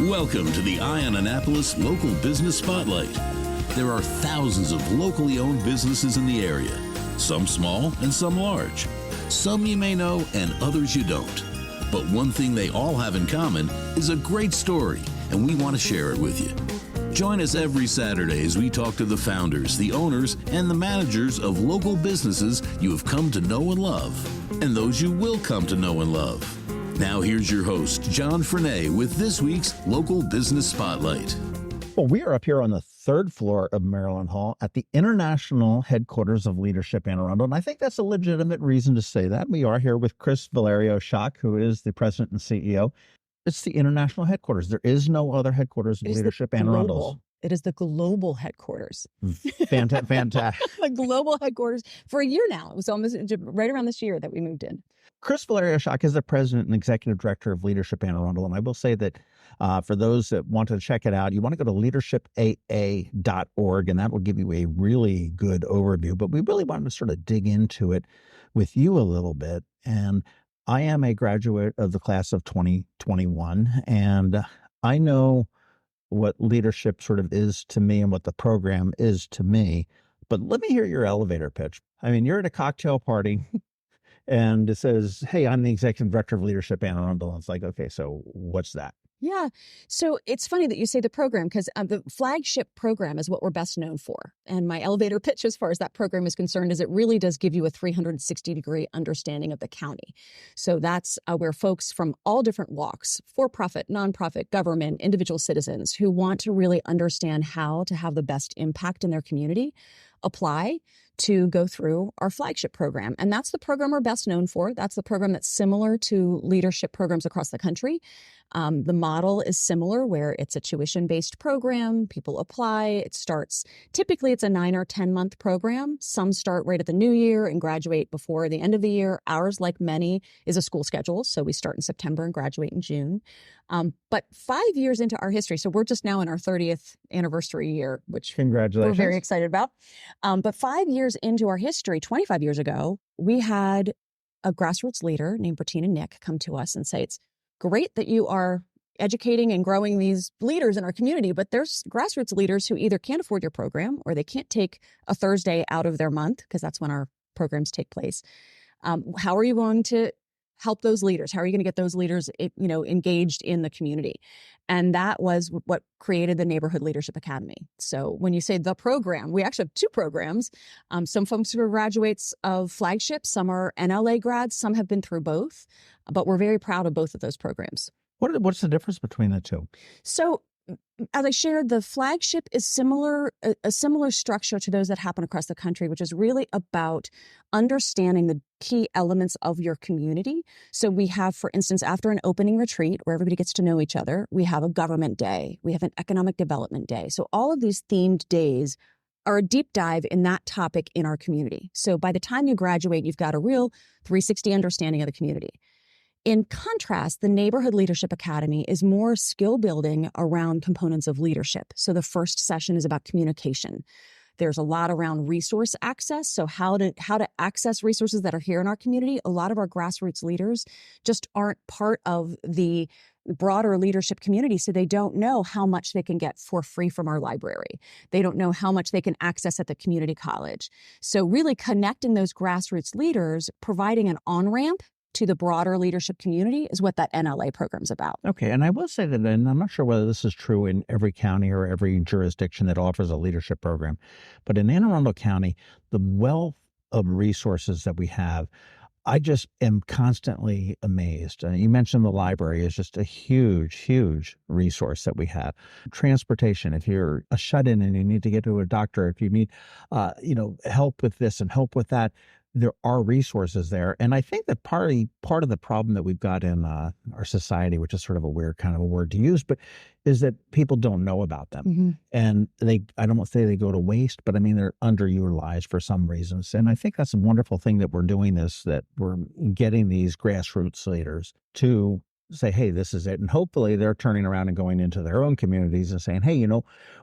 Welcome to the Eye on Annapolis Local Business Spotlight. There are thousands of locally owned businesses in the area, some small and some large. Some you may know and others you don't. But one thing they all have in common is a great story, and we want to share it with you. Join us every Saturday as we talk to the founders, the owners, and the managers of local businesses you have come to know and love, and those you will come to know and love. Now here's your host, John Frenay, with this week's Local Business Spotlight. Well, we are up here on the third floor of Maryland Hall at the international headquarters of Leadership Anne Arundel, and I think that's a legitimate reason to say that. We are here with Kris Valerio Shock, who is the president and CEO. It's the international headquarters. There is no other headquarters of Leadership Anne Arundel. It is the global headquarters. Fantastic. The global headquarters for a year now. It was almost right around this year that we moved in. Kris Valerio Shock is the president and executive director of Leadership Anne Arundel. And I will say that for those that want to check it out, you want to go to leadershipaa.org, and that will give you a really good overview. But we really wanted to sort of dig into it with you a little bit. And I am a graduate of the class of 2021, and I know what leadership sort of is to me and what the program is to me. But let me hear your elevator pitch. I mean, you're at a cocktail party and it says, hey, I'm the executive director of Leadership Anne Arundel. And it's like, okay, so what's that? Yeah. So it's funny that you say the program, because the flagship program is what we're best known for. And my elevator pitch as far as that program is concerned is it really does give you a 360-degree understanding of the county. So that's where folks from all different walks, for-profit, nonprofit, government, individual citizens who want to really understand how to have the best impact in their community apply to go through our flagship program. And that's the program we're best known for. That's the program that's similar to leadership programs across the country. The model is similar, where it's a tuition-based program. People apply. It starts, typically it's a 9 or 10 month program. Some start right at the new year and graduate before the end of the year. Ours, like many, is a school schedule. So we start in September and graduate in June. But 5 years into our history, so we're just now in our 30th anniversary year, which Congratulations. We're very excited about. But 5 years into our history, 25 years ago, we had a grassroots leader named Bertina Nick come to us and say, it's great that you are educating and growing these leaders in our community, but there's grassroots leaders who either can't afford your program or they can't take a Thursday out of their month, because that's when our programs take place. How are you going to help those leaders? How are you going to get those leaders, engaged in the community? And that was what created the Neighborhood Leadership Academy. So when you say the program, we actually have two programs. Some folks who are graduates of Flagship, some are NLA grads, some have been through both, but we're very proud of both of those programs. What's the difference between the two? So as I shared, the Flagship is a similar structure to those that happen across the country, which is really about understanding the key elements of your community. So we have, for instance, after an opening retreat where everybody gets to know each other, we have a government day, we have an economic development day. So all of these themed days are a deep dive in that topic in our community. So by the time you graduate, you've got a real 360 understanding of the community. In contrast, the Neighborhood Leadership Academy is more skill building around components of leadership. So the first session is about communication. There's a lot around resource access. So how to access resources that are here in our community. A lot of our grassroots leaders just aren't part of the broader leadership community. So they don't know how much they can get for free from our library. They don't know how much they can access at the community college. So really connecting those grassroots leaders, providing an on-ramp to the broader leadership community is what that NLA program's about. Okay. And I will say that, and I'm not sure whether this is true in every county or every jurisdiction that offers a leadership program, but in Anne Arundel County, the wealth of resources that we have, I just am constantly amazed. You mentioned the library is just a huge, huge resource that we have. Transportation, if you're a shut-in and you need to get to a doctor, if you need, help with this and help with that, there are resources there. And I think that part of the problem that we've got in our society, which is sort of a weird kind of a word to use, but is that people don't know about them. Mm-hmm. And I don't want to say they go to waste, but I mean, they're underutilized for some reasons. And I think that's a wonderful thing that we're doing this, that we're getting these grassroots leaders to say, hey, this is it. And hopefully they're turning around and going into their own communities and saying, hey,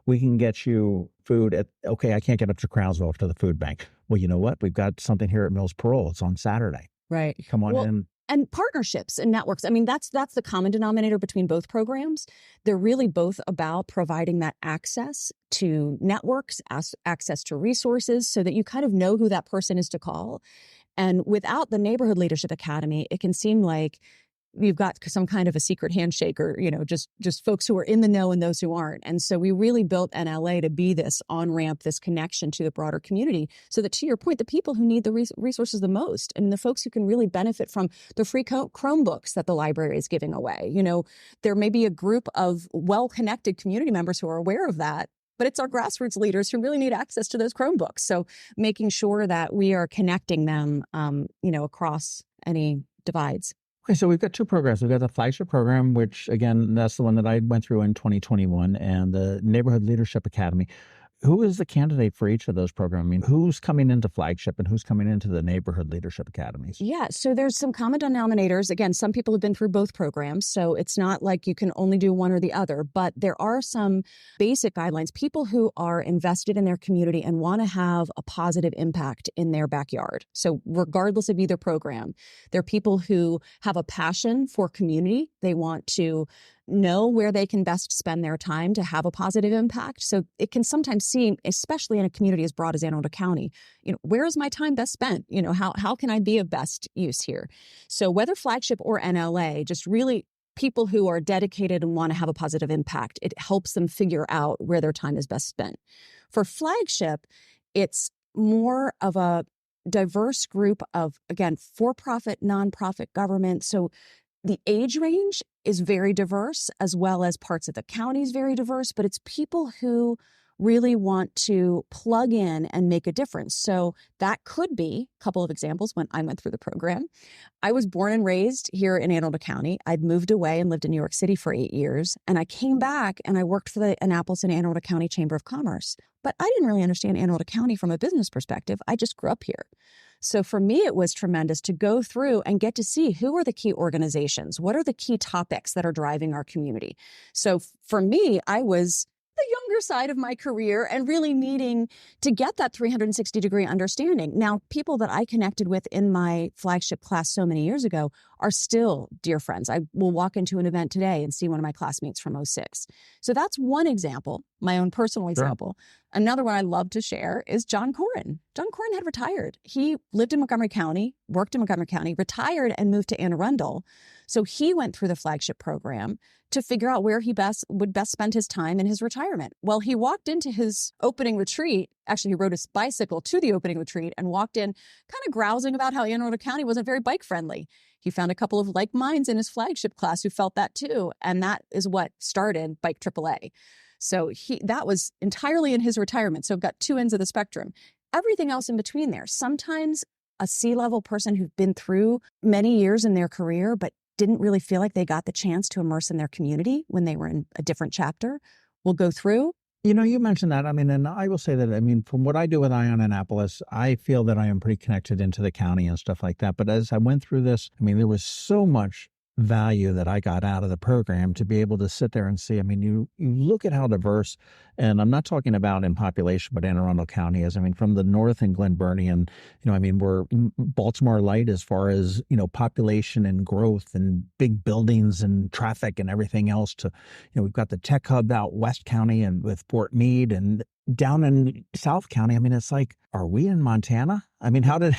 we can get you food I can't get up to Crownsville to the food bank. Well, you know what? We've got something here at Mills Parole. It's on Saturday. Right. Come on in. and partnerships and networks. I mean, that's the common denominator between both programs. They're really both about providing that access to networks, access to resources, so that you kind of know who that person is to call. And without the Neighborhood Leadership Academy, it can seem like you've got some kind of a secret handshake, or, just folks who are in the know and those who aren't. And so we really built NLA to be this on-ramp, this connection to the broader community, so that, to your point, the people who need the resources the most, and the folks who can really benefit from the free Chromebooks that the library is giving away. There may be a group of well-connected community members who are aware of that, but it's our grassroots leaders who really need access to those Chromebooks. So making sure that we are connecting them, across any divides. Okay, so we've got two programs. We've got the flagship program, which, again, that's the one that I went through in 2021, and the Neighborhood Leadership Academy. Who is the candidate for each of those programs? I mean, who's coming into flagship and who's coming into the Neighborhood Leadership Academies? Yeah, so there's some common denominators. Again, some people have been through both programs, so it's not like you can only do one or the other, but there are some basic guidelines. People who are invested in their community and want to have a positive impact in their backyard. So regardless of either program, there are people who have a passion for community. They want to know where they can best spend their time to have a positive impact. So it can sometimes seem, especially in a community as broad as Anne Arundel County, where is my time best spent? How can I be of best use here? So whether flagship or NLA, just really people who are dedicated and want to have a positive impact, it helps them figure out where their time is best spent. For flagship, it's more of a diverse group of, again, for-profit, nonprofit, government. So the age range is very diverse, as well as parts of the county is very diverse, but it's people who really want to plug in and make a difference. So that could be a couple of examples when I went through the program. I was born and raised here in Anne Arundel County. I'd moved away and lived in New York City for 8 years. And I came back and I worked for the Annapolis and Anne Arundel County Chamber of Commerce. But I didn't really understand Anne Arundel County from a business perspective. I just grew up here. So for me, it was tremendous to go through and get to see who are the key organizations, what are the key topics that are driving our community. So for me, I was the younger side of my career and really needing to get that 360-degree understanding. Now, people that I connected with in my flagship class so many years ago are still dear friends. I will walk into an event today and see one of my classmates from '06. So that's one example, my own personal example. Sure. Another one I love to share is John Corrin. John Corrin had retired. He lived in Montgomery County, worked in Montgomery County, retired and moved to Anne Arundel. So he went through the flagship program to figure out where he would best spend his time in his retirement. Well, he walked into his opening retreat. Actually, he rode his bicycle to the opening retreat and walked in kind of grousing about how Anne Arundel County wasn't very bike friendly. He found a couple of like minds in his flagship class who felt that too. And that is what started Bike AAA. So that was entirely in his retirement. So I've got two ends of the spectrum. Everything else in between there. Sometimes a C-level person who've been through many years in their career, but didn't really feel like they got the chance to immerse in their community when they were in a different chapter, will go through. You mentioned that. I mean, and I will say that, from what I do with Ion Annapolis, I feel that I am pretty connected into the county and stuff like that. But as I went through this, there was so much value that I got out of the program to be able to sit there and see. You look at how diverse, and I'm not talking about in population, but Anne Arundel County is. From the north in Glen Burnie, and we're Baltimore light as far as population and growth and big buildings and traffic and everything else. To we've got the tech hub out West County and with Fort Meade, and down in South County. It's like, are we in Montana? How did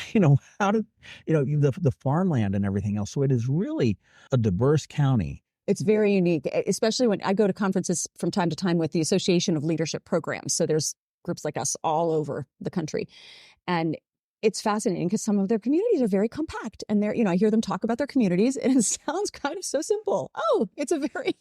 the farmland and everything else? So it is really a diverse county. It's very unique, especially when I go to conferences from time to time with the Association of Leadership Programs. So there's groups like us all over the country. And it's fascinating because some of their communities are very compact, and I hear them talk about their communities and it sounds kind of so simple. Oh, it's a very,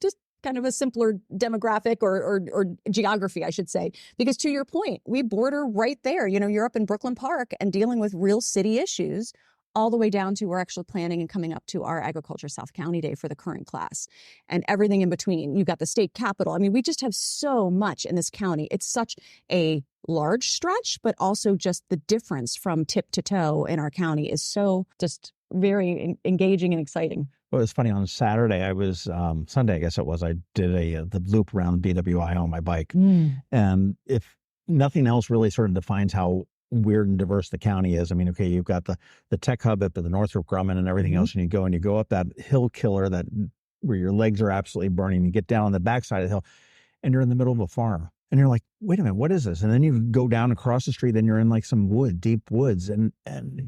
just kind of a simpler demographic or geography, I should say, because to your point, we border right there. You're up in Brooklyn Park and dealing with real city issues, all the way down to we're actually planning and coming up to our Agriculture South County Day for the current class and everything in between. You've got the state capitol. We just have so much in this county. It's such a large stretch, but also just the difference from tip to toe in our county is so just very engaging and exciting. Well, it's funny. On Saturday, I was Sunday, I guess it was. I did the loop around BWI on my bike, and if nothing else really sort of defines how weird and diverse the county is. I mean, okay, you've got the tech hub up at the Northrop Grumman and everything else, and you go up that hill killer that where your legs are absolutely burning. You get down on the backside of the hill, and you're in the middle of a farm. And you're like, wait a minute, what is this? And then you go down across the street, then you're in like some deep woods. And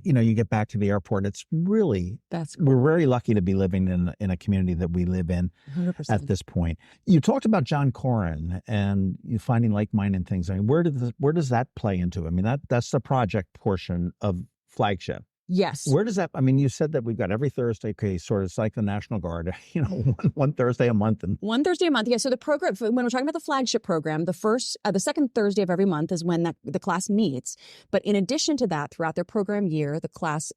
you get back to the airport. It's really, we're very lucky to be living in a community that we live in 100%. at this point. You talked about John Corrin and you finding like-minded things. I mean, where does that play into? I mean, that's the project portion of Flagship. Yes. Where does that, I mean, you said that we've got every Thursday, okay, sort of it's like the National Guard, one Thursday a month. One Thursday a month. Yeah. So the program, when we're talking about the flagship program, the second Thursday of every month is when the class meets. But in addition to that, throughout their program year, the class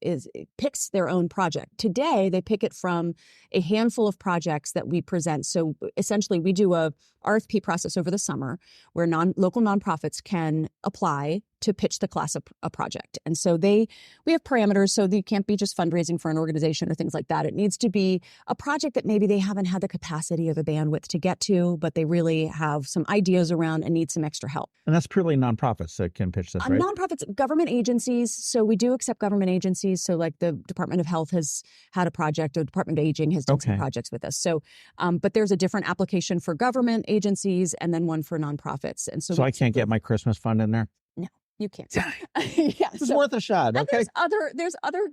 picks their own project. Today, they pick it from a handful of projects that we present. So essentially, we do a RFP process over the summer where local nonprofits can apply to pitch the class a project. And so we have parameters, so you can't be just fundraising for an organization or things like that. It needs to be a project that maybe they haven't had the capacity or the bandwidth to get to, but they really have some ideas around and need some extra help. And that's purely nonprofits that can pitch this, right? Nonprofits, government agencies. So we do accept government agencies. So like the Department of Health has had a project, or Department of Aging has done some projects with us. So, but there's a different application for government agencies and then one for nonprofits. And so I can't get my Christmas fund in there? You can't. Yeah, it's so, worth a shot. Okay. There's other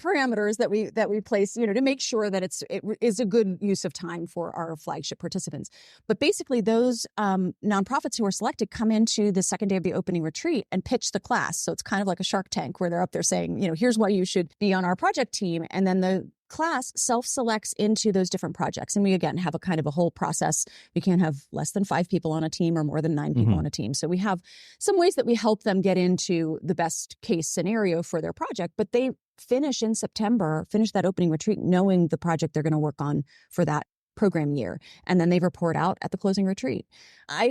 parameters that we place, to make sure that it is a good use of time for our flagship participants. But basically, those nonprofits who are selected come into the second day of the opening retreat and pitch the class. So it's kind of like a Shark Tank where they're up there saying, here's why you should be on our project team, and then the class self-selects into those different projects. And we, again, have a kind of a whole process. We can't have less than 5 people on a team or more than 9 people on a team. So we have some ways that we help them get into the best case scenario for their project, but they finish that opening retreat knowing the project they're going to work on for that program year. And then they report out at the closing retreat.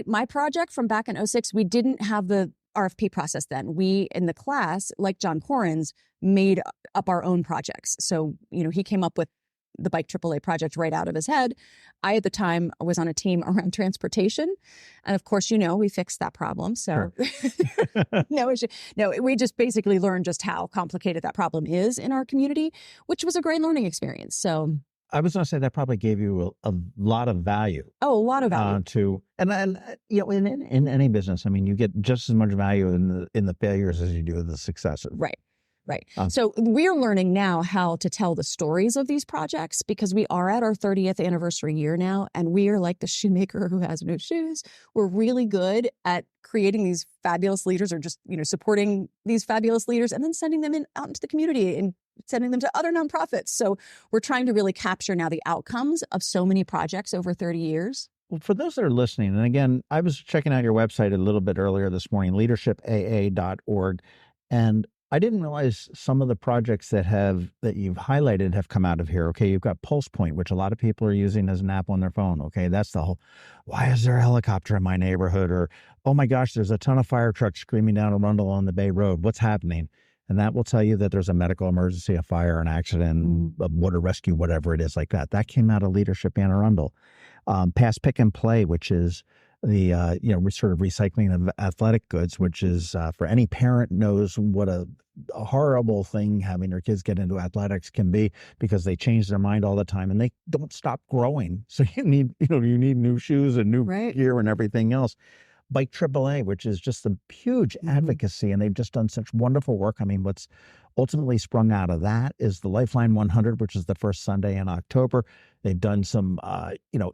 My project from back in 2006, we didn't have the RFP process then. We, in the class, like John Corrin's, made up our own projects. So, he came up with the Bike AAA project right out of his head. I, at the time, was on a team around transportation. And of course, we fixed that problem. So sure. No, we just basically learned just how complicated that problem is in our community, which was a great learning experience. So I was going to say that probably gave you a lot of value. Oh, a lot of value. In any business, I mean, you get just as much value in the failures as you do in the successes. Right. So we're learning now how to tell the stories of these projects because we are at our 30th anniversary year now, and we are like the shoemaker who has no shoes. We're really good at creating these fabulous leaders, or just, supporting these fabulous leaders and then sending them out into the community and sending them to other nonprofits. So we're trying to really capture now the outcomes of so many projects over 30 years. Well, for those that are listening, and again, I was checking out your website a little bit earlier this morning, leadershipaa.org, and I didn't realize some of the projects that you've highlighted have come out of here. Okay, you've got Pulse Point, which a lot of people are using as an app on their phone. Okay, that's the whole, why is there a helicopter in my neighborhood? Or, oh my gosh, there's a ton of fire trucks screaming down Arundel on the Bay Road. What's happening? And that will tell you that there's a medical emergency, a fire, an accident, a water rescue, whatever it is like that. That came out of Leadership Anne Arundel. Pass Pick and Play, which is the sort of recycling of athletic goods, which is for any parent knows what a horrible thing having their kids get into athletics can be, because they change their mind all the time and they don't stop growing. So you need new shoes and new gear and everything else. Bike AAA, which is just a huge advocacy, and they've just done such wonderful work. I mean, what's ultimately sprung out of that is the Lifeline 100, which is the first Sunday in October. They've done some,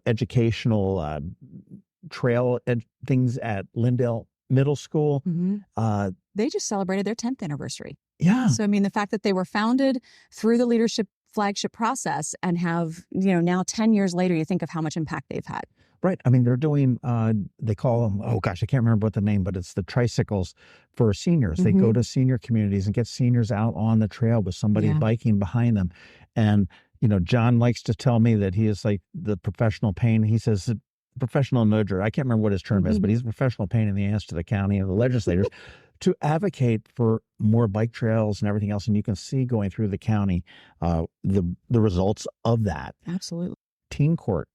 educational trail things at Lindale Middle School. They just celebrated their 10th anniversary. Yeah. So, I mean, the fact that they were founded through the leadership flagship process and have, now 10 years later, you think of how much impact they've had. Right. I mean, they're doing, they call them, oh gosh, I can't remember what the name, but it's the tricycles for seniors. They go to senior communities and get seniors out on the trail with somebody biking behind them. And, John likes to tell me that he is like the professional pain. He says, professional emerger. I can't remember what his term is, but he's a professional pain in the ass to the county and the legislators to advocate for more bike trails and everything else. And you can see going through the county, the results of that. Absolutely. Teen court.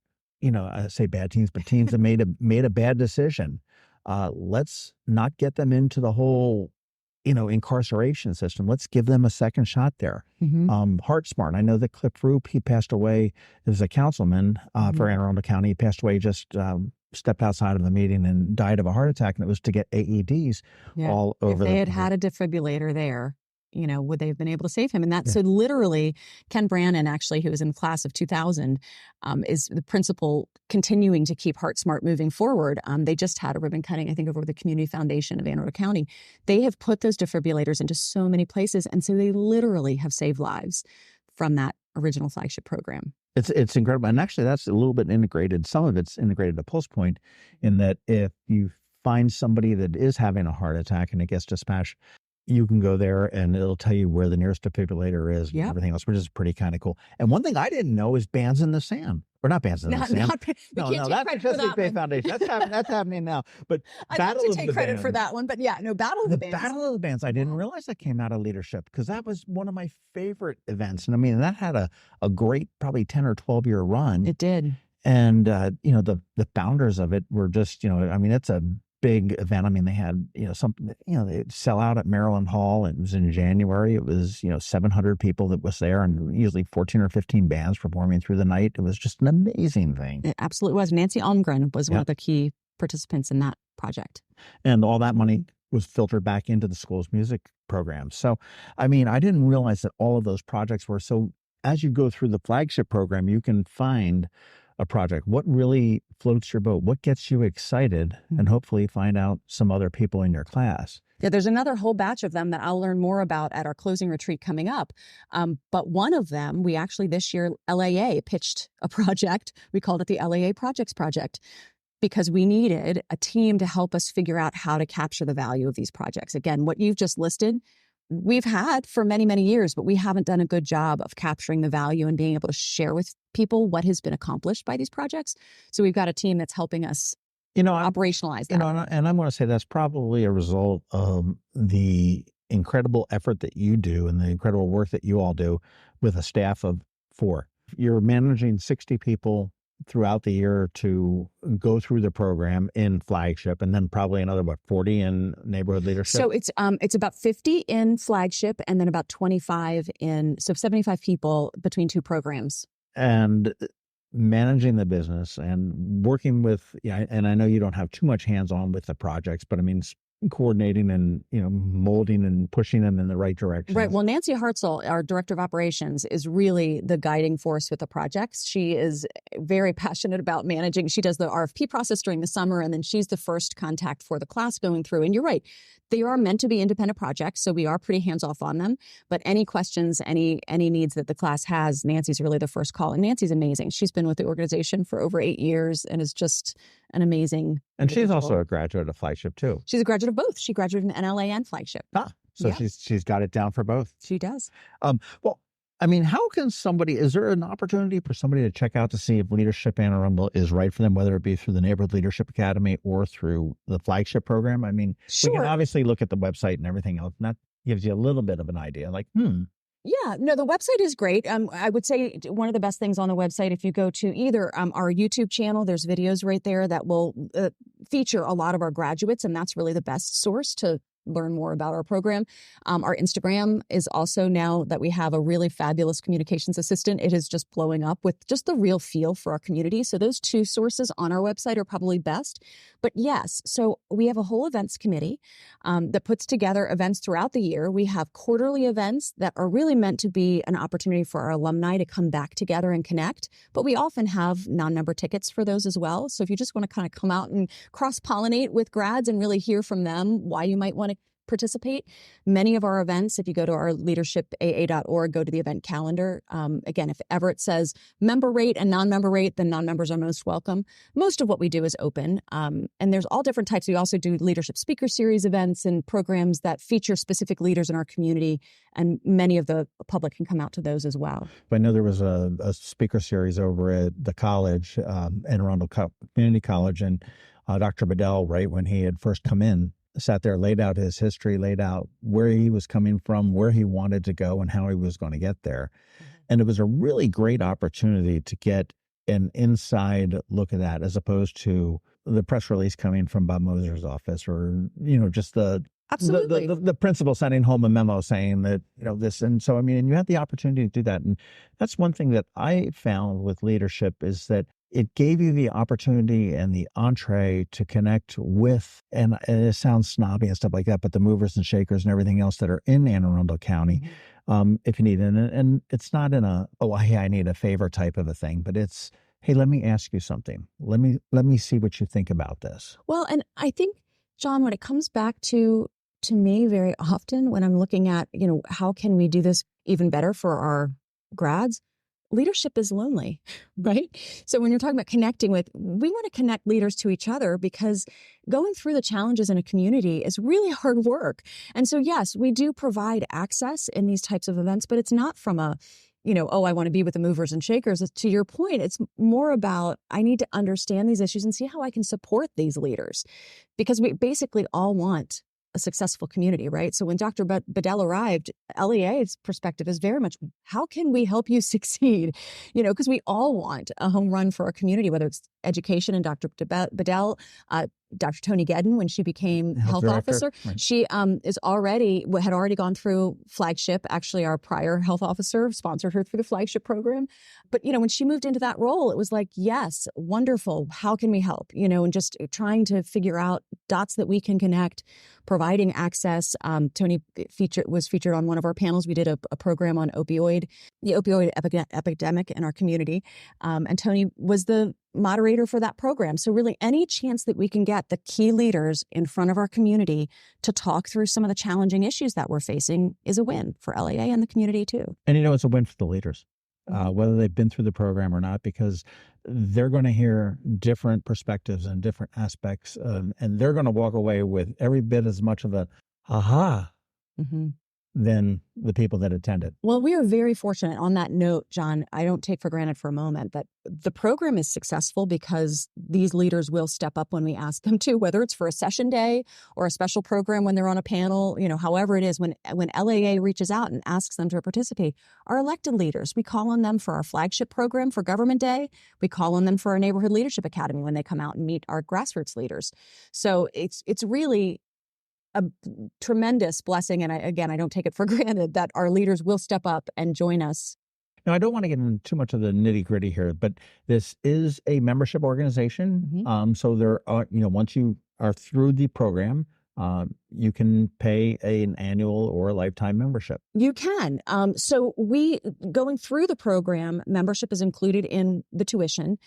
I say bad teens, but teens that made a bad decision. Let's not get them into the whole incarceration system. Let's give them a second shot there. Heart Smart. I know that Cliff Roop, he passed away as a councilman for Anne Arundel County. He passed away, just stepped outside of the meeting and died of a heart attack. And it was to get AEDs all over. If they had a defibrillator there, would they have been able to save him? And that's so literally Ken Brannon, actually, who was in the class of 2000, is the principal continuing to keep Heart Smart moving forward. They just had a ribbon cutting, I think, over the Community Foundation of Anne Arundel County. They have put those defibrillators into so many places. And so they literally have saved lives from that original flagship program. It's incredible. And actually, that's a little bit integrated. Some of it's integrated to Pulse Point, in that if you find somebody that is having a heart attack and it gets dispatched, you can go there and it'll tell you where the nearest defibrillator is and everything else, which is pretty kind of cool. And one thing I didn't know is Bands in the Sand. Or not Bands in the Sand. No, that's the Chesapeake Bay Foundation. That's happening now. But I'd have to take credit for that one. But Battle of the Bands. Battle of the Bands. I didn't realize that came out of leadership, because that was one of my favorite events. And I mean, that had a great probably 10 or 12 year run. It did. And, the founders of it were just, it's a big event. I mean, they had, they sell out at Maryland Hall. It was in January. It was, 700 people that was there, and usually 14 or 15 bands performing through the night. It was just an amazing thing. It absolutely was. Nancy Almgren was one of the key participants in that project. And all that money was filtered back into the school's music program. So, I mean, I didn't realize that all of those projects were. So as you go through the flagship program, you can find a project, what really floats your boat, what gets you excited, and hopefully find out some other people in your class. Yeah, there's another whole batch of them that I'll learn more about at our closing retreat coming up. But one of them, we actually this year, LAA pitched a project. We called it the LAA Projects Project, because we needed a team to help us figure out how to capture the value of these projects. Again, what you've just listed, we've had for many, many years, but we haven't done a good job of capturing the value and being able to share with people what has been accomplished by these projects. So we've got a team that's helping us operationalize that. And I'm going to say that's probably a result of the incredible effort that you do and the incredible work that you all do with a staff of 4. You're managing 60 people throughout the year to go through the program in flagship, and then probably another 40 in neighborhood leadership. So it's about 50 in flagship, and then about 25 so 75 people between 2 programs. And managing the business and working with, and I know you don't have too much hands-on with the projects, but I mean, coordinating and, molding and pushing them in the right direction. Right. Well, Nancy Hartzell, our director of operations, is really the guiding force with the projects. She is very passionate about managing. She does the RFP process during the summer, and then she's the first contact for the class going through. And you're right, they are meant to be independent projects, so we are pretty hands-off on them. But any questions, any needs that the class has, Nancy's really the first call. And Nancy's amazing. She's been with the organization for over 8 years and is just an amazing And she's also a graduate of Flagship, too. She's a graduate of both. She graduated in NLA and Flagship. So she's got it down for both. She does. Well, I mean, how can is there an opportunity for somebody to check out to see if Leadership Anne Arundel is right for them, whether it be through the Neighborhood Leadership Academy or through the Flagship program? I mean, We can obviously look at the website and everything else, and that gives you a little bit of an idea, Yeah, no, the website is great. I would say one of the best things on the website, if you go to either our YouTube channel, there's videos right there that will feature a lot of our graduates, and that's really the best source to learn more about our program. Our Instagram is also, now that we have a really fabulous communications assistant, it is just blowing up with just the real feel for our community. So those 2 sources on our website are probably best. But yes, so we have a whole events committee that puts together events throughout the year. We have quarterly events that are really meant to be an opportunity for our alumni to come back together and connect. But we often have non-member tickets for those as well. So if you just want to kind of come out and cross-pollinate with grads and really hear from them why you might want to participate. Many of our events, if you go to our leadershipaa.org, go to the event calendar. Again, if ever it says member rate and non-member rate, then non-members are most welcome. Most of what we do is open. And there's all different types. We also do leadership speaker series events and programs that feature specific leaders in our community. And many of the public can come out to those as well. I know there was a speaker series over at the college, Anne Arundel Community College, and Dr. Bedell, right when he had first come in, sat there, laid out his history, laid out where he was coming from, where he wanted to go, and how he was going to get there. And it was a really great opportunity to get an inside look at that, as opposed to the press release coming from Bob Moser's office, or, just the Absolutely. The principal sending home a memo saying that, this. And so, and you had the opportunity to do that. And that's one thing that I found with leadership is that it gave you the opportunity and the entree to connect with, and it sounds snobby and stuff like that, but the movers and shakers and everything else that are in Anne Arundel County, if you need it. And it's not in a, oh, hey, I need a favor type of a thing, but it's, hey, let me ask you something. Let me see what you think about this. Well, and I think, John, when it comes back to me very often when I'm looking at, how can we do this even better for our grads? Leadership is lonely, right? So when you're talking about connecting we want to connect leaders to each other because going through the challenges in a community is really hard work. And so, yes, we do provide access in these types of events, but it's not from a, oh, I want to be with the movers and shakers. To your point, it's more about, I need to understand these issues and see how I can support these leaders because we basically all want a successful community, right? So when Dr. Bedell arrived, LEA's perspective is very much, how can we help you succeed? Because we all want a home run for our community, whether it's education. And Dr. Bedell, Dr. Tony Gedden, when she became health officer, right. She had already gone through flagship. Actually, our prior health officer sponsored her through the flagship program. But, when she moved into that role, it was like, yes, wonderful. How can we help? And just trying to figure out dots that we can connect, providing access. Tony was featured on one of our panels. We did a program on the opioid epidemic in our community. And Tony was the moderator for that program. So really any chance that we can get the key leaders in front of our community to talk through some of the challenging issues that we're facing is a win for LEA and the community too. And it's a win for the leaders, whether they've been through the program or not, because they're going to hear different perspectives and different aspects, and they're going to walk away with every bit as much of a aha than the people that attended. Well, we are very fortunate on that note, John. I don't take for granted for a moment that the program is successful because these leaders will step up when we ask them to, whether it's for a session day or a special program when they're on a panel, however it is, when LAA reaches out and asks them to participate. Our elected leaders, we call on them for our flagship program for Government Day. We call on them for our Neighborhood Leadership Academy when they come out and meet our grassroots leaders. So it's really a tremendous blessing. And I don't take it for granted that our leaders will step up and join us. Now, I don't want to get into too much of the nitty gritty here, but this is a membership organization. So there are, once you are through the program, you can pay an annual or a lifetime membership. You can. So going through the program, membership is included in the tuition.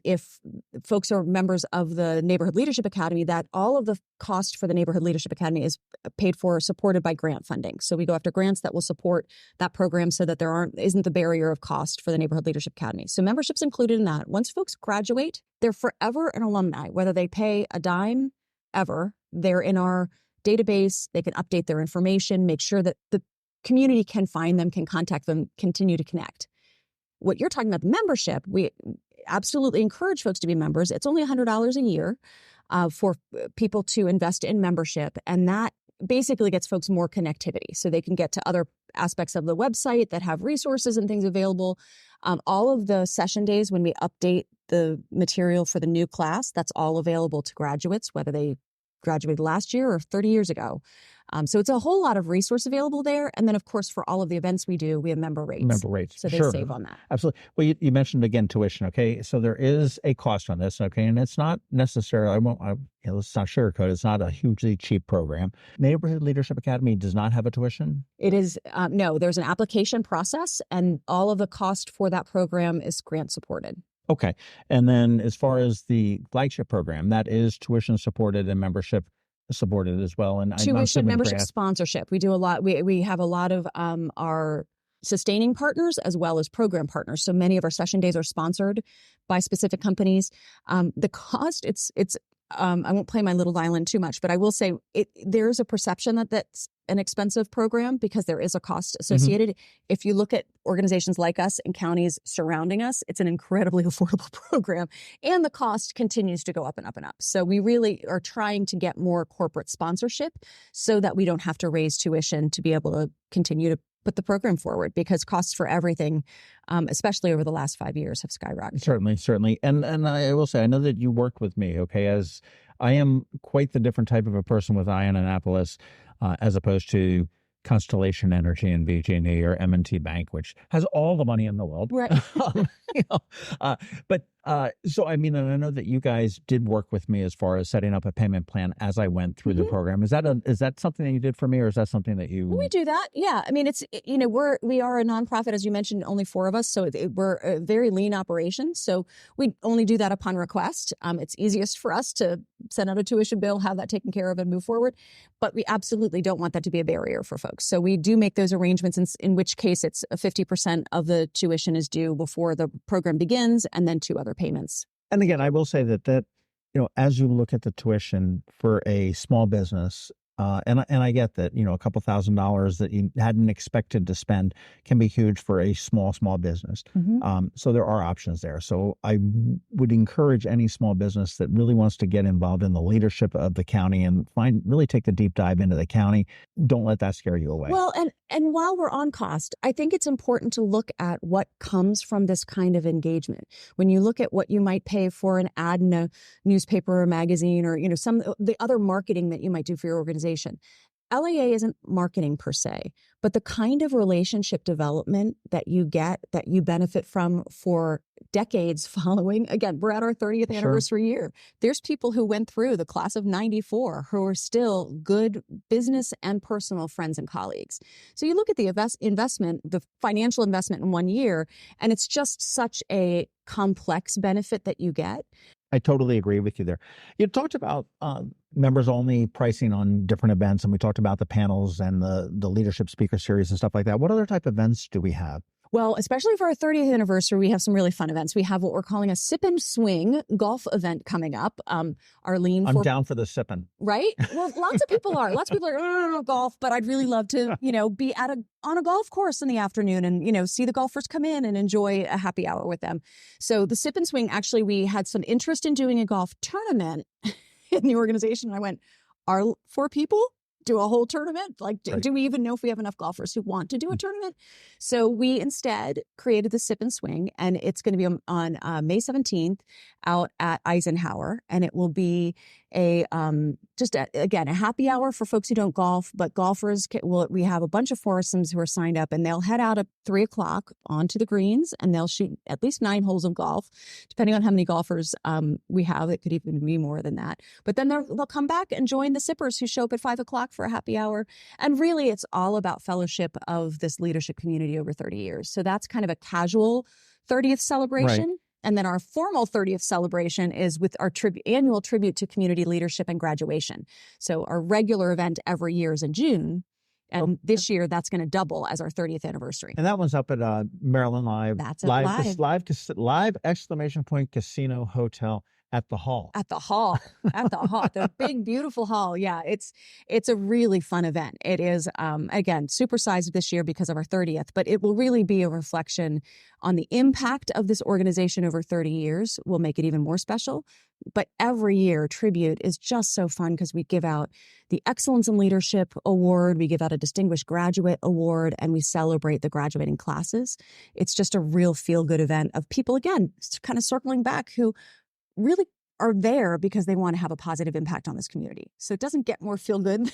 If folks are members of the Neighborhood Leadership Academy, that all of the cost for the Neighborhood Leadership Academy is paid for, supported by grant funding. So we go after grants that will support that program so that isn't the barrier of cost for the Neighborhood Leadership Academy. So membership's included in that. Once folks graduate, they're forever an alumni, whether they pay a dime ever. They're in our database. They can update their information, make sure that the community can find them, can contact them, continue to connect. What you're talking about, the membership, we absolutely encourage folks to be members. It's only $100 a year for people to invest in membership. And that basically gets folks more connectivity so they can get to other aspects of the website that have resources and things available. All of the session days when we update the material for the new class, that's all available to graduates, whether they graduated last year or 30 years ago. So it's a whole lot of resource available there. And then, of course, for all of the events we do, we have member rates. So they save on that. Absolutely. Well, you mentioned, again, tuition. Okay. So there is a cost on this. Okay. And it's not necessarily, let's not sugarcoat, it's not a hugely cheap program. Neighborhood Leadership Academy does not have a tuition? It is, no, there's an application process and all of the cost for that program is grant supported. Okay. And then as far as the flagship program, that is tuition supported and membership supported as well. And tuition, membership, sponsorship. We do a lot. We have a lot of our sustaining partners as well as program partners. So many of our session days are sponsored by specific companies. The cost, it's I won't play my little violin too much, but I will say there's a perception that that's an expensive program because there is a cost associated. If you look at organizations like us and counties surrounding us, it's an incredibly affordable program. And the cost continues to go up and up and up. So we really are trying to get more corporate sponsorship so that we don't have to raise tuition to be able to continue to put the program forward because costs for everything, especially over the last 5 years, have skyrocketed. Certainly. And I will say, I know that you worked with me, okay, as I am quite the different type of a person with Ion Annapolis as opposed to Constellation Energy and BG&E or M&T Bank, which has all the money in the world. Right. You know, so I mean, and I know that you guys did work with me as far as setting up a payment plan as I went through the program. Is that something that you did for me, or is that something that you? We do that. Yeah. I mean, we are a nonprofit, as you mentioned, only 4 of us. So we're a very lean operation. So we only do that upon request. It's easiest for us to send out a tuition bill, have that taken care of, and move forward. But we absolutely don't want that to be a barrier for folks. So we do make those arrangements, in which case it's 50% of the tuition is due before the program begins, and then 2 other payments. And again, I will say that as you look at the tuition for a small business, and I get that, a couple $1,000s that you hadn't expected to spend can be huge for a small business. So there are options there. So I would encourage any small business that really wants to get involved in the leadership of the county and really take the deep dive into the county. Don't let that scare you away. Well, and while we're on cost, I think it's important to look at what comes from this kind of engagement. When you look at what you might pay for an ad in a newspaper or magazine, or some of the other marketing that you might do for your organization. LAA isn't marketing per se, but the kind of relationship development that you get, that you benefit from for decades following. Again, we're at our 30th anniversary year. There's people who went through the class of 94 who are still good business and personal friends and colleagues. So you look at the investment, the financial investment in 1 year, and it's just such a complex benefit that you get. I totally agree with you there. You talked about members only pricing on different events, and we talked about the panels and the leadership speaker series and stuff like that. What other type of events do we have? Well, especially for our 30th anniversary, we have some really fun events. We have what we're calling a sip and swing golf event coming up. Arlene, I'm down for the sipping. Right? Well, lots of people are. Lots of people are golf, but I'd really love to, be on a golf course in the afternoon and, see the golfers come in and enjoy a happy hour with them. So the sip and swing, actually, we had some interest in doing a golf tournament in the organization. I went, are 4 people? Do a whole tournament? Like, do we even know if we have enough golfers who want to do a tournament? So we instead created the Sip and Swing, and it's going to be on May 17th out at Eisenhower, and it will be a happy hour for folks who don't golf, but golfers we have a bunch of foursomes who are signed up, and they'll head out at 3:00 onto the greens, and they'll shoot at least 9 holes of golf, depending on how many golfers we have. It could even be more than that. But then they'll come back and join the sippers who show up at 5:00 for a happy hour. And really, it's all about fellowship of this leadership community over 30 years. So that's kind of a casual 30th celebration. Right. And then our formal 30th celebration is with our annual tribute to community leadership and graduation. So our regular event every year is in June. And this year, that's going to double as our 30th anniversary. And that one's up at Maryland Live. That's at live exclamation point casino hotel. At the hall. At the hall. The big, beautiful hall. Yeah, it's a really fun event. It is, again, supersized this year because of our 30th, but it will really be a reflection on the impact of this organization over 30 years. Will make it even more special. But every year, Tribute is just so fun because we give out the Excellence in Leadership Award, we give out a Distinguished Graduate Award, and we celebrate the graduating classes. It's just a real feel-good event of people, again, kind of circling back, who really are there because they want to have a positive impact on this community. So it doesn't get more feel good.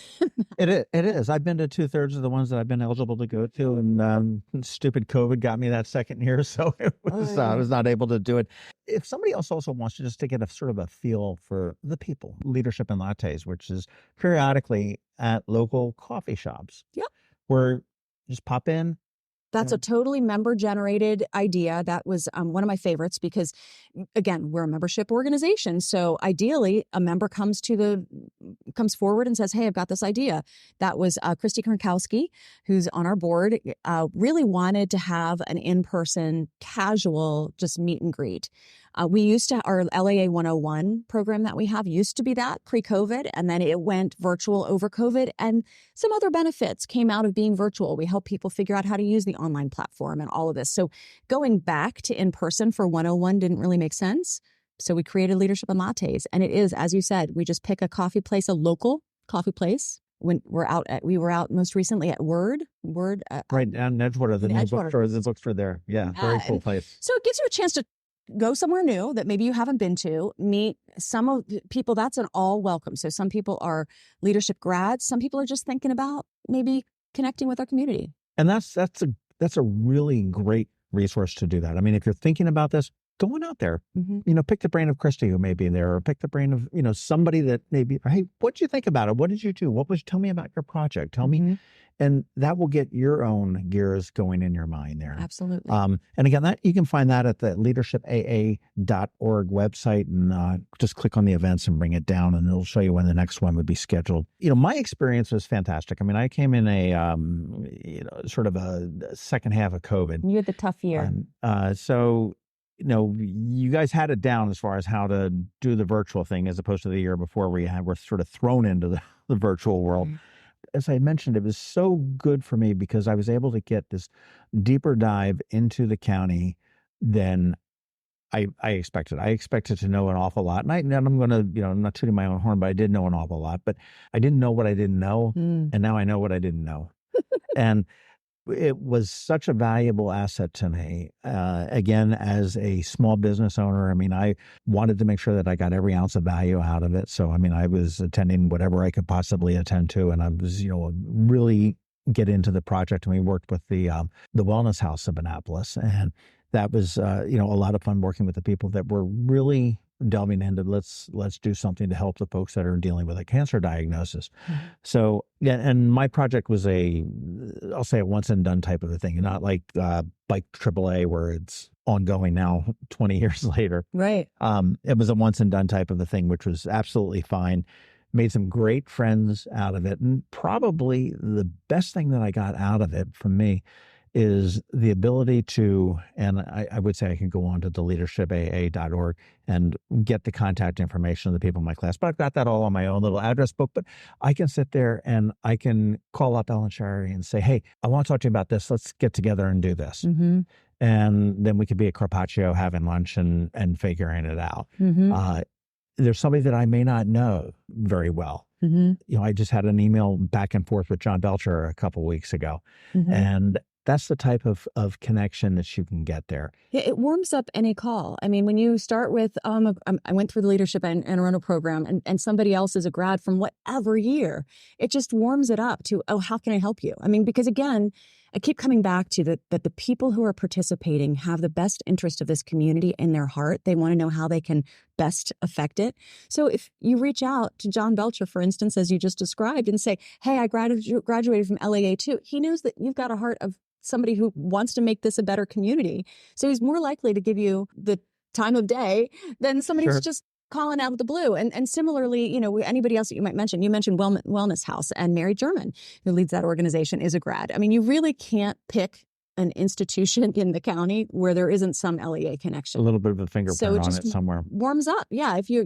It is. I've been to 2/3 of the ones that I've been eligible to go to, and stupid COVID got me that second year, so I was not able to do it. If somebody else also wants to just to get a sort of a feel for the people, Leadership and Lattes, which is periodically at local coffee shops. Yep. Where just pop in. That's a totally member-generated idea. That was one of my favorites because, again, we're a membership organization. So ideally, a member comes forward and says, hey, I've got this idea. That was Christy Kronkowski, who's on our board, really wanted to have an in-person, casual, just meet and greet. We used to, our LAA 101 program that we have used to be that pre-COVID, and then it went virtual over COVID, and some other benefits came out of being virtual. We help people figure out how to use the online platform and all of this. So going back to in-person for 101 didn't really make sense. So we created Leadership and Lattes, and it is, as you said, we just pick a coffee place, a local coffee place. When we were out most recently at Word, right down in Edgewater, the new bookstore. The bookstore there, yeah, very cool place. So it gives you a chance to go somewhere new that maybe you haven't been to, meet some of the people. That's an all welcome. So some people are leadership grads. Some people are just thinking about maybe connecting with our community. And that's a really great resource to do that. I mean, if you're thinking about this, going out there, pick the brain of Christy who may be there, or pick the brain of, somebody that maybe, hey, what'd you think about it? What did you do? Tell me about your project. Tell me. And that will get your own gears going in your mind there. Absolutely. And again, that you can find that at the leadershipaa.org website, and just click on the events and bring it down, and it'll show you when the next one would be scheduled. My experience was fantastic. I mean, I came in a, sort of a second half of COVID. You had the tough year. So, you guys had it down as far as how to do the virtual thing, as opposed to the year before where we're sort of thrown into the virtual world. As I mentioned, it was so good for me because I was able to get this deeper dive into the county than I expected. I expected to know an awful lot. And I'm going to, I'm not tooting my own horn, but I did know an awful lot. But I didn't know what I didn't know. And now I know what I didn't know. And it was such a valuable asset to me. Again, as a small business owner, I mean, I wanted to make sure that I got every ounce of value out of it. So, I mean, I was attending whatever I could possibly attend to, and I was, really get into the project. And we worked with the Wellness House of Annapolis, and that was, a lot of fun working with the people that were really delving into let's do something to help the folks that are dealing with a cancer diagnosis. So, yeah, and my project was I'll say a once and done type of a thing, not like Bike AAA where it's ongoing now 20 years later. Right. It was a once and done type of a thing, which was absolutely fine. Made some great friends out of it. And probably the best thing that I got out of it from me is the ability to, and I would say I can go on to the leadershipaa.org and get the contact information of the people in my class, but I've got that all on my own little address book. But I can sit there and I can call up Ellen Sherry and say, hey, I want to talk to you about this. Let's get together and do this. And then we could be at Carpaccio having lunch and figuring it out. There's somebody that I may not know very well. I just had an email back and forth with John Belcher a couple of weeks ago. And that's the type of connection that you can get there. Yeah, it warms up any call. I mean, when you start with, I went through the Leadership and Anne Arundel program, and somebody else is a grad from whatever year, it just warms it up to, oh, how can I help you? I mean, because again, I keep coming back to that the people who are participating have the best interest of this community in their heart. They want to know how they can best affect it. So if you reach out to John Belcher, for instance, as you just described, and say, hey, I graduated from LAA too, he knows that you've got a heart of somebody who wants to make this a better community. So he's more likely to give you the time of day than somebody who's just calling out of the blue. And similarly, anybody else that you might mention, you mentioned Wellness House, and Mary German, who leads that organization, is a grad. I mean, you really can't pick an institution in the county where there isn't some LEA connection. A little bit of a fingerprint on it somewhere. Warms up. Yeah. If you're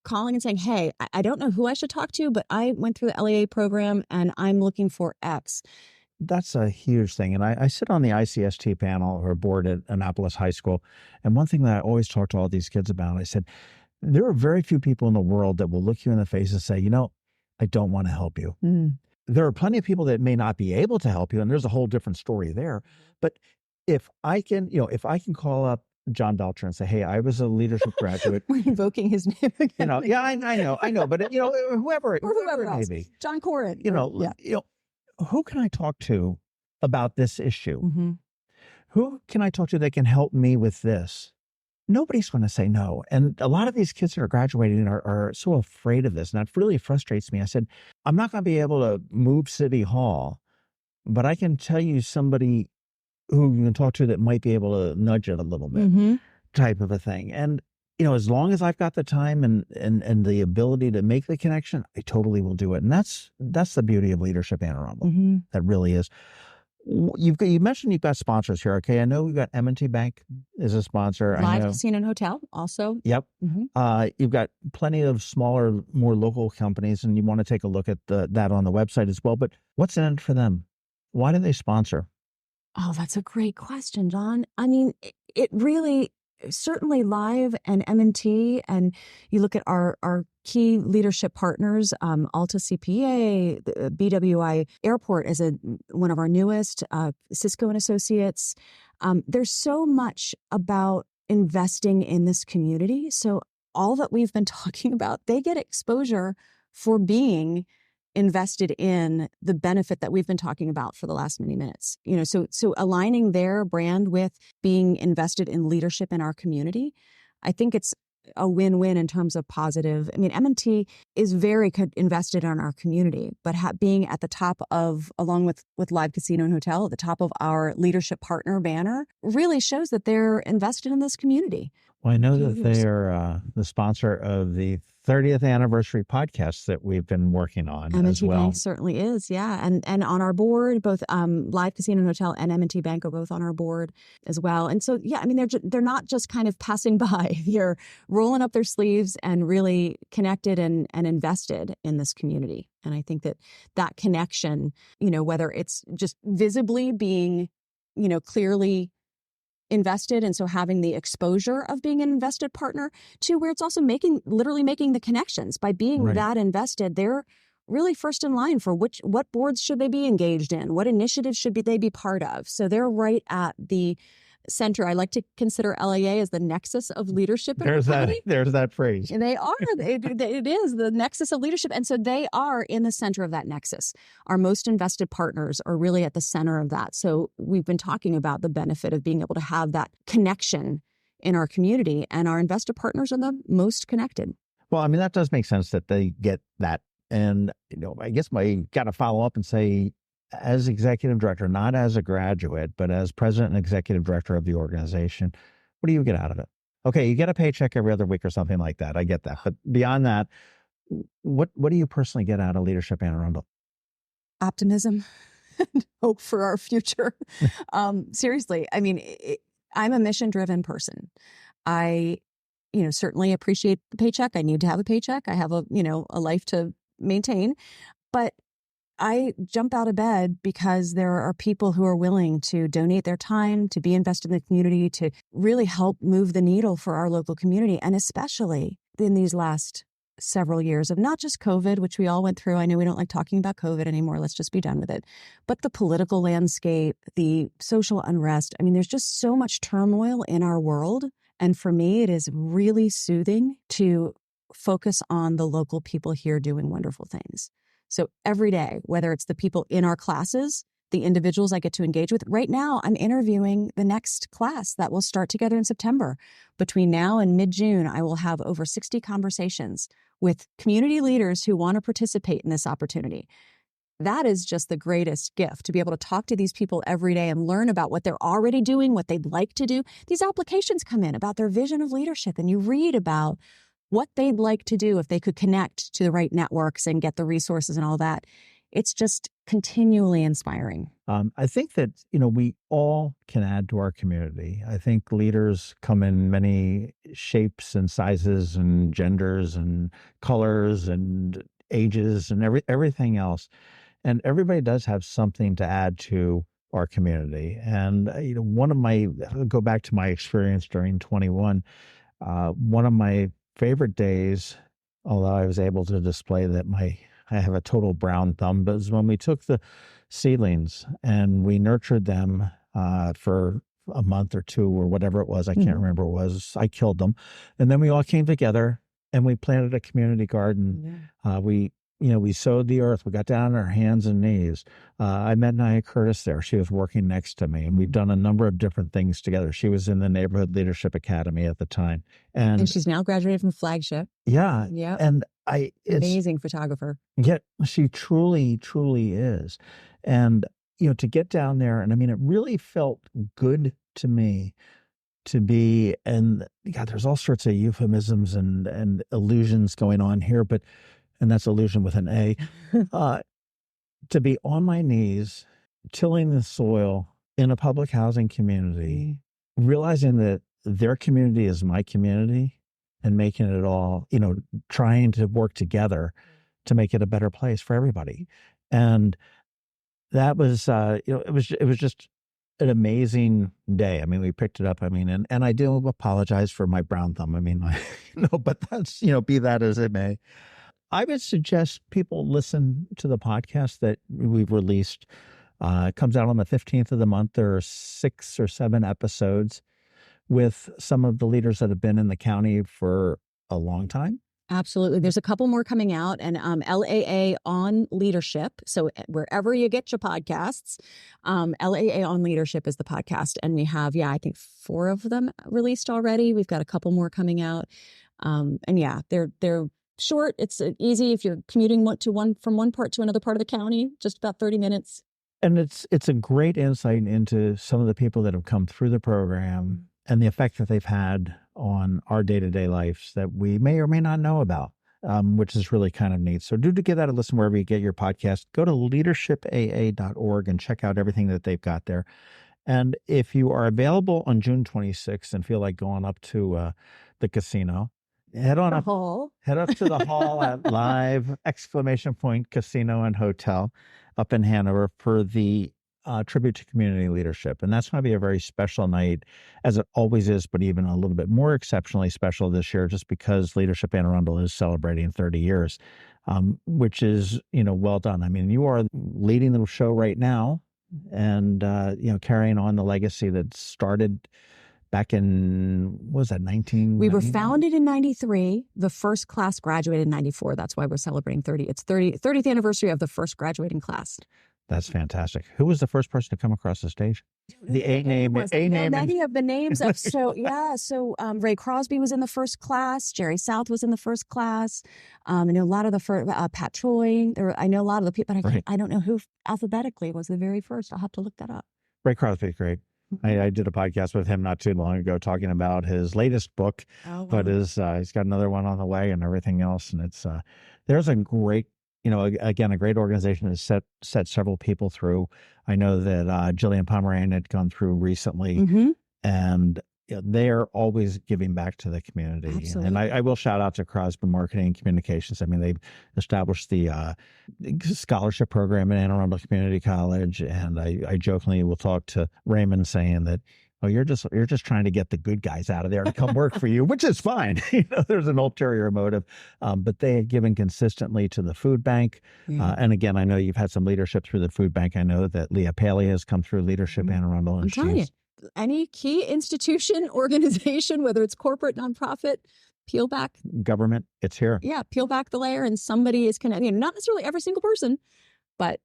calling and saying, hey, I don't know who I should talk to, but I went through the LEA program and I'm looking for X. That's a huge thing. And I sit on the ICST panel or board at Annapolis High School. And one thing that I always talk to all these kids about, I said, there are very few people in the world that will look you in the face and say, I don't want to help you. There are plenty of people that may not be able to help you. And there's a whole different story there. But if I can call up John Belcher and say, hey, I was a leadership graduate. We're invoking his name again. I know. But, whoever it else. may be. John Corrin. Who can I talk to about this issue? Who can I talk to that can help me with this? Nobody's going to say no. And a lot of these kids that are graduating are so afraid of this. And that really frustrates me. I said, I'm not going to be able to move City Hall, but I can tell you somebody who you can talk to that might be able to nudge it a little bit, type of a thing. And, as long as I've got the time and the ability to make the connection, I totally will do it. And that's the beauty of Leadership Anne Arundel. That really is. You mentioned you've got sponsors here. Okay. I know we've got M&T Bank as a sponsor. Live Casino and Hotel also. Yep. You've got plenty of smaller, more local companies, and you want to take a look at that on the website as well. But what's in it for them? Why do they sponsor? Oh, that's a great question, John. I mean, it really, certainly Live and M&T, and you look at our key leadership partners, Alta CPA, the BWI Airport is one of our newest, Cisco and Associates. There's so much about investing in this community. So all that we've been talking about, they get exposure for being invested in the benefit that we've been talking about for the last many minutes. So aligning their brand with being invested in leadership in our community, I think it's a win-win in terms of positive. I mean, M&T is very invested in our community, but being at the top of, along with Live Casino and Hotel, at the top of our leadership partner banner really shows that they're invested in this community. Well, I know that they are the sponsor of the 30th anniversary podcast that we've been working on as well. M&T Bank certainly is, yeah. And on our board, both Live Casino and Hotel and M&T Bank are both on our board as well. And so, yeah, I mean, they're not just kind of passing by. They're rolling up their sleeves and really connected and invested in this community. And I think that connection, whether it's just visibly being, clearly invested, and so having the exposure of being an invested partner, to where it's also literally making the connections by being that invested. They're really first in line for what boards should they be engaged in, what initiatives should they be part of. So they're right at the center. I like to consider LAA as the nexus of leadership. There's that phrase. And they are. It is the nexus of leadership. And so they are in the center of that nexus. Our most invested partners are really at the center of that. So we've been talking about the benefit of being able to have that connection in our community, and our investor partners are the most connected. Well, I mean, that does make sense that they get that. And, I guess I got to follow up and say, as executive director, not as a graduate, but as president and executive director of the organization, what do you get out of it? Okay, you get a paycheck every other week or something like that. I get that. But beyond that, what do you personally get out of leadership, Anne Arundel? Optimism and hope for our future. Seriously, I mean, I'm a mission-driven person. I, certainly appreciate the paycheck. I need to have a paycheck. I have a life to maintain. But I jump out of bed because there are people who are willing to donate their time, to be invested in the community, to really help move the needle for our local community. And especially in these last several years of not just COVID, which we all went through. I know we don't like talking about COVID anymore. Let's just be done with it. But the political landscape, the social unrest. I mean, there's just so much turmoil in our world. And for me, it is really soothing to focus on the local people here doing wonderful things. So every day, whether it's the people in our classes, the individuals I get to engage with. Right now, I'm interviewing the next class that will start together in September. Between now and mid-June, I will have over 60 conversations with community leaders who want to participate in this opportunity. That is just the greatest gift, to be able to talk to these people every day and learn about what they're already doing, what they'd like to do. These applications come in about their vision of leadership, and you read about what they'd like to do if they could connect to the right networks and get the resources and all that. It's just continually inspiring. I think that, we all can add to our community. I think leaders come in many shapes and sizes and genders and colors and ages and everything else. And everybody does have something to add to our community. And, go back to my experience during 21, one of my favorite days, although I was able to display that I have a total brown thumb, but was when we took the seedlings and we nurtured them for a month or two or whatever it was. I can't remember what it was. I killed them. And then we all came together and we planted a community garden. Yeah. We sowed the earth. We got down on our hands and knees. I met Nia Curtis there. She was working next to me, and we've done a number of different things together. She was in the Neighborhood Leadership Academy at the time. And she's now graduated from Flagship. Yeah. Yeah. And amazing photographer. Yet she truly, truly is. And, to get down there, and I mean, it really felt good to me to be, and God, there's all sorts of euphemisms and illusions going on here, and that's illusion with an A, to be on my knees, tilling the soil in a public housing community, realizing that their community is my community, and making it all, trying to work together to make it a better place for everybody. And that was, it was just an amazing day. I mean, we picked it up. I mean, and I do apologize for my brown thumb. I mean, but that's, be that as it may. I would suggest people listen to the podcast that we've released. It comes out on the 15th of the month. There are 6 or 7 episodes. with some of the leaders that have been in the county for a long time? Absolutely. There's a couple more coming out, and LAA on Leadership. So wherever you get your podcasts, LAA on Leadership is the podcast. And we have, I think 4 of them released already. We've got a couple more coming out. And they're short. It's easy if you're commuting from one part to another part of the county, just about 30 minutes. And it's a great insight into some of the people that have come through the program and the effect that they've had on our day-to-day lives that we may or may not know about, which is really kind of neat. So do give that a listen wherever you get your podcast. Go to leadershipaa.org and check out everything that they've got there. And if you are available on June 26th and feel like going up to the casino, head up to the hall at Live! Casino and Hotel up in Hanover for the tribute to community leadership. And that's going to be a very special night, as it always is, but even a little bit more exceptionally special this year, just because Leadership Anne Arundel is celebrating 30 years, which is, well done. I mean, you are leading the show right now and, carrying on the legacy that started back in, what was that, 19? We were founded in 93. The first class graduated in 94. That's why we're celebrating 30. It's 30th anniversary of the first graduating class. That's fantastic. Who was the first person to come across the stage? The A name. Many of the names. So Ray Crosby was in the first class. Jerry South was in the first class. I know a lot of the first, Pat Troy. I know a lot of the people, but I don't know who alphabetically was the very first. I'll have to look that up. Ray Crosby, great. I did a podcast with him not too long ago talking about his latest book, but he's got another one on the way and everything else. And it's there's a great, again, a great organization has set several people through. I know that Jillian Pomeran had gone through recently, and they are always giving back to the community. Absolutely. And I will shout out to Crosby Marketing and Communications. I mean, they've established the scholarship program at Anne Arundel Community College, and I jokingly will talk to Raymond saying that, oh, you're just trying to get the good guys out of there to come work for you, which is fine. There's an ulterior motive, but they have given consistently to the food bank. And again, I know you've had some leadership through the food bank. I know that Leah Paley has come through Leadership Anne Arundel. I'm telling you, any key institution, organization, whether it's corporate, nonprofit, peel back. Government, it's here. Yeah, peel back the layer and somebody is connected. Not necessarily every single person, but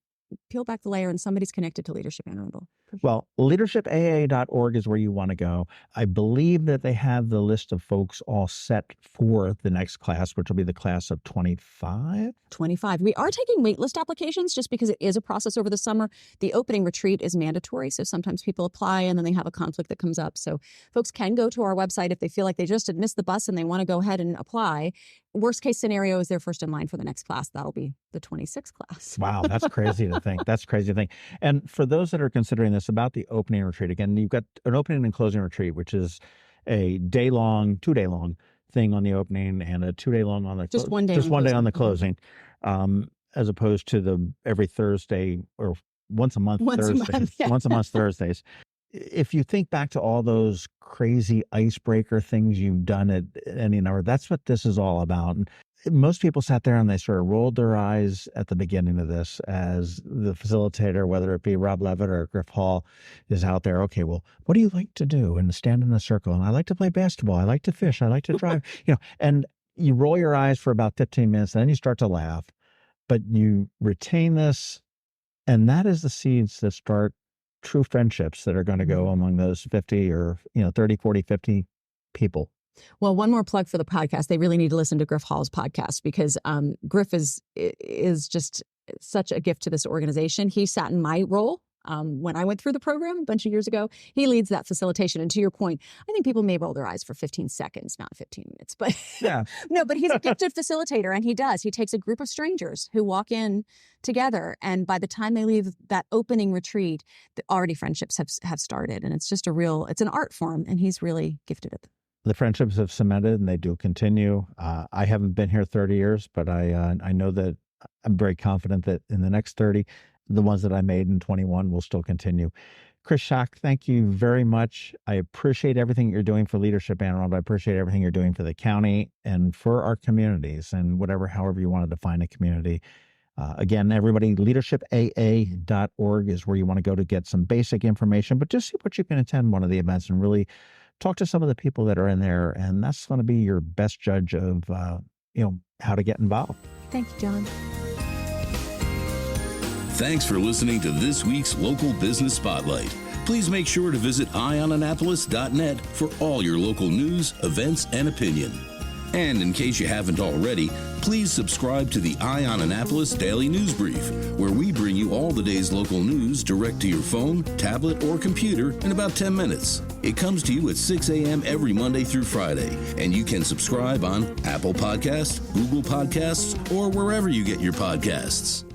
peel back the layer and somebody's connected to Leadership Anne Arundel. Well, leadershipaa.org is where you want to go. I believe that they have the list of folks all set for the next class, which will be the class of 25. 25. We are taking waitlist applications just because it is a process over the summer. The opening retreat is mandatory, so sometimes people apply and then they have a conflict that comes up. So folks can go to our website if they feel like they just had missed the bus and they want to go ahead and apply. Worst case scenario is they're first in line for the next class. That'll be the 26th class. Wow, that's crazy to think. That's crazy to think. And for those that are considering this about the opening retreat, again, you've got an opening and closing retreat, which is a 2-day long thing on the opening and a 2-day long on the just one day on the closing, as opposed to the every Thursday or once a month Thursdays. If you think back to all those crazy icebreaker things you've done at any number, that's what this is all about. And most people sat there and they sort of rolled their eyes at the beginning of this as the facilitator, whether it be Rob Levitt or Griff Hall, is out there. Okay, well, what do you like to do? And stand in a circle. And I like to play basketball. I like to fish. I like to drive. And you roll your eyes for about 15 minutes, and then you start to laugh, but you retain this, and that is the seeds that start true friendships that are going to go among those 50 or 30, 40, 50 people. Well, one more plug for the podcast. They really need to listen to Griff Hall's podcast because Griff is just such a gift to this organization. He sat in my role when I went through the program a bunch of years ago. He leads that facilitation. And to your point, I think people may roll their eyes for 15 seconds, not 15 minutes. But yeah. No, but he's a gifted facilitator, and he does. He takes a group of strangers who walk in together, and by the time they leave that opening retreat, already friendships have started. And it's just it's an art form, and he's really gifted at it. The friendships have cemented, and they do continue. I haven't been here 30 years, but I know that I'm very confident that in the next 30, the ones that I made in 21 will still continue. Kris Shock, thank you very much. I appreciate everything you're doing for Leadership Anne Arundel. I appreciate everything you're doing for the county and for our communities and however you want to define a community. Again, everybody, leadershipaa.org is where you want to go to get some basic information, but just see what you can attend one of the events and really talk to some of the people that are in there, and that's going to be your best judge of, how to get involved. Thank you, John. Thanks for listening to this week's Local Business Spotlight. Please make sure to visit eyeonannapolis.net for all your local news, events, and opinion. And in case you haven't already, please subscribe to the Eye on Annapolis Daily News Brief, where we bring you all the day's local news direct to your phone, tablet, or computer in about 10 minutes. It comes to you at 6 a.m. every Monday through Friday, and you can subscribe on Apple Podcasts, Google Podcasts, or wherever you get your podcasts.